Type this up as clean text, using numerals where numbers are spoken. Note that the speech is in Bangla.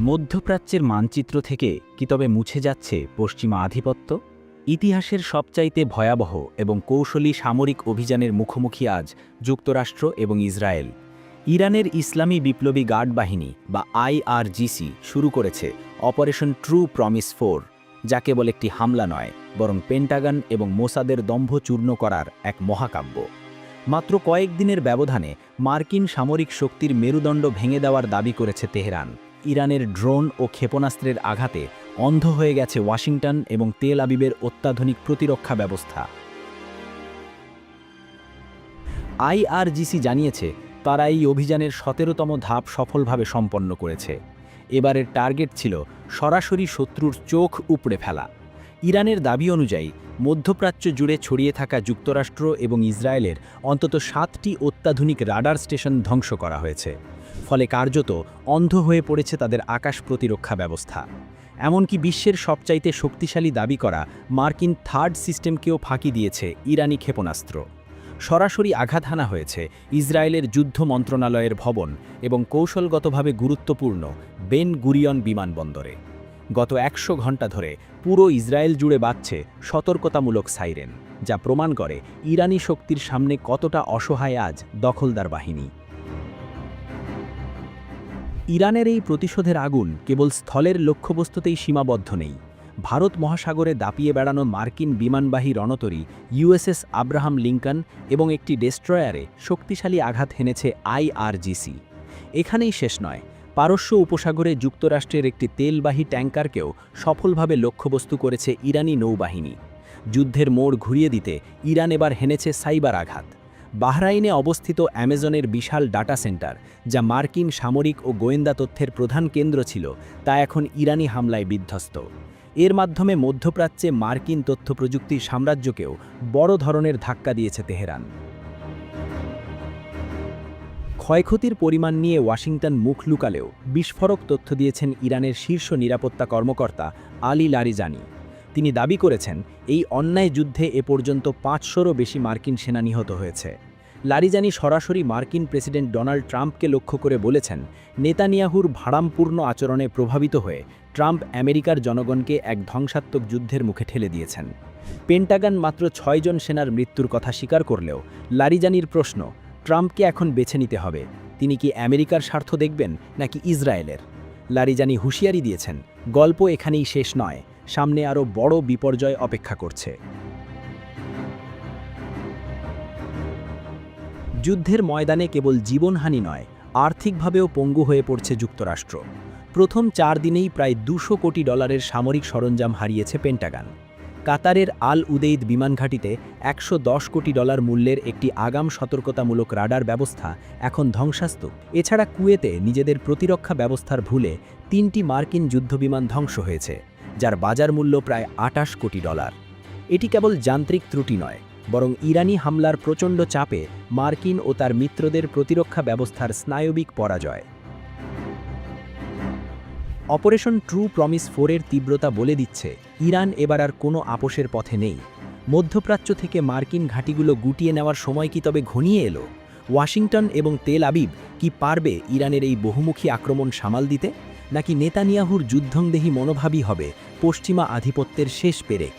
মধ্যপ্রাচ্যের মানচিত্র থেকে কি তবে মুছে যাচ্ছে পশ্চিমা আধিপত্য? ইতিহাসের সবচাইতে ভয়াবহ এবং কৌশলী সামরিক অভিযানের মুখোমুখি আজ যুক্তরাষ্ট্র এবং ইসরায়েল। ইরানের ইসলামী বিপ্লবী গার্ড বাহিনী বা আইআরজিসি শুরু করেছে অপারেশন ট্রু প্রমিস 4, যা কেবল একটি হামলা নয়, বরং পেন্টাগন এবং মোসাদের দম্ভ চূর্ণ করার এক মহাকাব্য। মাত্র কয়েকদিনের ব্যবধানে মার্কিন সামরিক শক্তির মেরুদণ্ড ভেঙে দেওয়ার দাবি করেছে তেহরান। ইরানের ড্রোন ও ক্ষেপণাস্ত্রের আঘাতে অন্ধ হয়ে গেছে ওয়াশিংটন এবং তেল আবিবের অত্যাধুনিক প্রতিরক্ষা ব্যবস্থা। আইআরজিসি জানিয়েছে তারা এই অভিযানের 17তম ধাপ সফলভাবে সম্পন্ন করেছে। এবারের টার্গেট ছিল সরাসরি শত্রুর চোখ উপড়ে ফেলা। ইরানের দাবি অনুযায়ী মধ্যপ্রাচ্য জুড়ে ছড়িয়ে থাকা যুক্তরাষ্ট্র এবং ইসরায়েলের অন্তত 7টি অত্যাধুনিক রাডার স্টেশন ধ্বংস করা হয়েছে। ফলে কার্যত অন্ধ হয়ে পড়েছে তাদের আকাশ প্রতিরক্ষা ব্যবস্থা। এমনকি বিশ্বের সবচাইতে শক্তিশালী দাবি করা মার্কিন থার্ড সিস্টেমকেও ফাঁকি দিয়েছে ইরানি ক্ষেপণাস্ত্র। সরাসরি আঘাত হানা হয়েছে ইসরায়েলের যুদ্ধ মন্ত্রণালয়ের ভবন এবং কৌশলগতভাবে গুরুত্বপূর্ণ বেন গুরিয়ন বিমানবন্দরে। গত 100 ঘণ্টা ধরে পুরো ইসরায়েল জুড়ে বাজছে সতর্কতামূলক সাইরেন, যা প্রমাণ করে ইরানি শক্তির সামনে কতটা অসহায় আজ দখলদার বাহিনী। ইরানের এই প্রতিশোধের আগুন কেবল স্থলের লক্ষ্যবস্তুতেই সীমাবদ্ধ নেই। ভারত মহাসাগরে দাপিয়ে বেড়ানো মার্কিন বিমানবাহী রণতরী ইউএসএস আব্রাহাম লিঙ্কন এবং একটি ডেস্ট্রয়ারে শক্তিশালী আঘাত হেনেছে আইআরজিসি। এখানেই শেষ নয়, পারস্য উপসাগরে যুক্তরাষ্ট্রের একটি তেলবাহী ট্যাঙ্কারকেও সফলভাবে লক্ষ্যবস্তু করেছে ইরানি নৌবাহিনী। যুদ্ধের মোড় ঘুরিয়ে দিতে ইরান এবার হেনেছে সাইবার আঘাত। বাহরাইনে অবস্থিত অ্যামাজনের বিশাল ডাটা সেন্টার, যা মার্কিন সামরিক ও গোয়েন্দা তথ্যের প্রধান কেন্দ্র ছিল, তা এখন ইরানি হামলায় বিধ্বস্ত। এর মাধ্যমে মধ্যপ্রাচ্যে মার্কিন তথ্য প্রযুক্তির সাম্রাজ্যকেও বড় ধরনের ধাক্কা দিয়েছে তেহরান। ক্ষয়ক্ষতির পরিমাণ নিয়ে ওয়াশিংটন মুখ লুকালেও বিস্ফোরক তথ্য দিয়েছেন ইরানের শীর্ষ নিরাপত্তা কর্মকর্তা আলী লারিজানি। তিনি দাবি করেছেন এই অন্যায় যুদ্ধে এ পর্যন্ত 500রও বেশি মার্কিন সেনা নিহত হয়েছে। লারিজানি সরাসরি মার্কিন প্রেসিডেন্ট ডোনাল্ড ট্রাম্পকে লক্ষ্য করে বলেছেন, নেতানিয়াহুর ভাড়ামপূর্ণ আচরণে প্রভাবিত হয়ে ট্রাম্প আমেরিকার জনগণকে এক ধ্বংসাত্মক যুদ্ধের মুখে ঠেলে দিয়েছেন। পেন্টাগন মাত্র 6 জন সেনার মৃত্যুর কথা স্বীকার করলেও লারিজানির প্রশ্ন, ট্রাম্পকে এখন বেছে নিতে হবে, তিনি কি আমেরিকার স্বার্থ দেখবেন নাকি ইসরায়েলের? লারিজানি হুঁশিয়ারি দিয়েছেন, গল্প এখানেই শেষ নয়, সামনে আরও বড় বিপর্যয় অপেক্ষা করছে। যুদ্ধের ময়দানে কেবল জীবনহানি নয়, আর্থিকভাবেও পঙ্গু হয়ে পড়ছে যুক্তরাষ্ট্র। প্রথম 4 দিনেই প্রায় $200 কোটি সামরিক সরঞ্জাম হারিয়েছে পেন্টাগন। কাতারের আল উদেইদ বিমানঘাঁটিতে $110 কোটি মূল্যের একটি আগাম সতর্কতামূলক রাডার ব্যবস্থা এখন ধ্বংসাস্তূপ। এছাড়া কুয়েতে নিজেদের প্রতিরক্ষা ব্যবস্থার ভুলে 3টি মার্কিন যুদ্ধবিমান ধ্বংস হয়েছে, যার বাজার মূল্য প্রায় $28 কোটি। এটি কেবল যান্ত্রিক ত্রুটি নয়, বরং ইরানি হামলার প্রচণ্ড চাপে মার্কিন ও তার মিত্রদের প্রতিরক্ষা ব্যবস্থার স্নায়বিক পরাজয়। অপারেশন ট্রু প্রমিস 4-এর তীব্রতা বলে দিচ্ছে ইরান এবার আর কোনো আপোষের পথে নেই। মধ্যপ্রাচ্য থেকে মার্কিন ঘাঁটিগুলো গুটিয়ে নেওয়ার সময় কি তবে ঘনিয়ে এলো? ওয়াশিংটন এবং তেল আবিব কি পারবে ইরানের এই বহুমুখী আক্রমণ সামাল দিতে, নাকি নেতানিয়াহুর যুদ্ধংদেহী মনোভাবই হবে পশ্চিমা আধিপত্যের শেষ পেরেক?